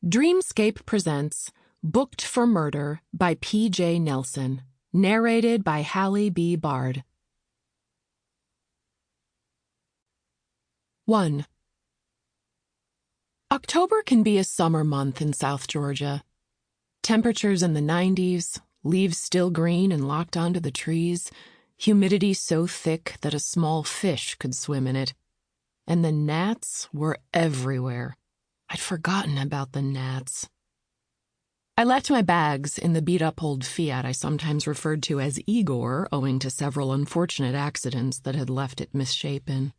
Dreamscape presents Booked for Murder by P.J. Nelson, narrated by Hallie B. Bard. 1. October can be a summer month in South Georgia. Temperatures in the 90s, leaves still green and locked onto the trees, humidity so thick that a small fish could swim in it. And the gnats were everywhere. I'd forgotten about the gnats. I left my bags in the beat-up old Fiat I sometimes referred to as Igor, owing to several unfortunate accidents that had left it misshapen.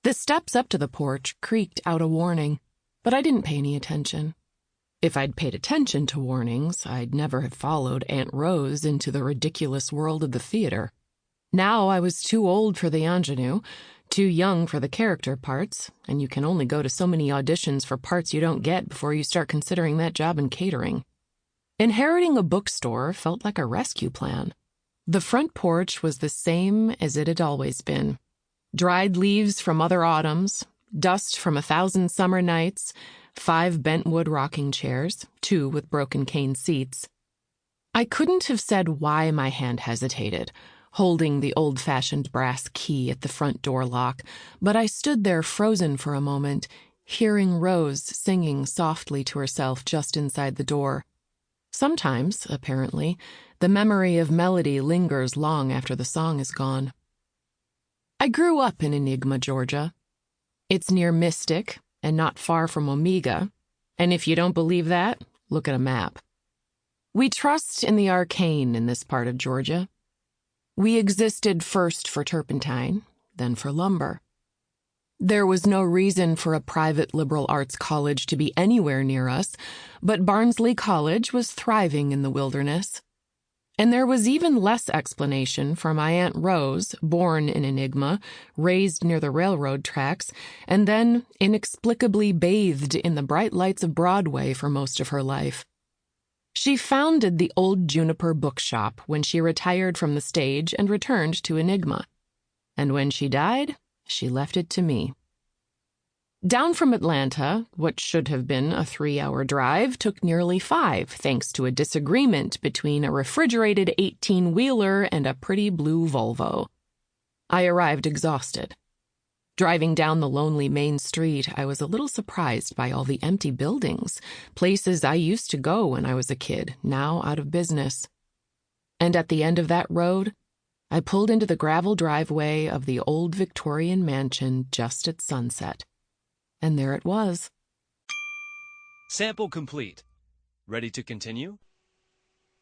The steps up to the porch creaked out a warning, but I didn't pay any attention. If I'd paid attention to warnings, I'd never have followed Aunt Rose into the ridiculous world of the theater. Now I was too old for the ingenue, too young for the character parts, and you can only go to so many auditions for parts you don't get before you start considering that job in catering. Inheriting a bookstore felt like a rescue plan. The front porch was the same as it had always been. Dried leaves from other autumns, dust from 1,000 summer nights, 5 bentwood rocking chairs, 2 with broken cane seats. I couldn't have said why my hand hesitated, holding the old-fashioned brass key at the front door lock, but I stood there frozen for a moment, hearing Rose singing softly to herself just inside the door. Sometimes, apparently, the memory of melody lingers long after the song is gone. I grew up in Enigma, Georgia. It's near Mystic and not far from Omega, and if you don't believe that, look at a map. We trust in the arcane in this part of Georgia. We existed first for turpentine, then for lumber. There was no reason for a private liberal arts college to be anywhere near us, but Barnsley College was thriving in the wilderness. And there was even less explanation for my Aunt Rose, born in Enigma, raised near the railroad tracks, and then inexplicably bathed in the bright lights of Broadway for most of her life. She founded the Old Juniper Bookshop when she retired from the stage and returned to Enigma. And when she died, she left it to me. Down from Atlanta, what should have been a 3-hour drive took nearly 5, thanks to a disagreement between a refrigerated 18-wheeler and a pretty blue Volvo. I arrived exhausted. Driving down the lonely main street, I was a little surprised by all the empty buildings, places I used to go when I was a kid, now out of business. And at the end of that road, I pulled into the gravel driveway of the old Victorian mansion just at sunset. And there it was. Sample complete. Ready to continue?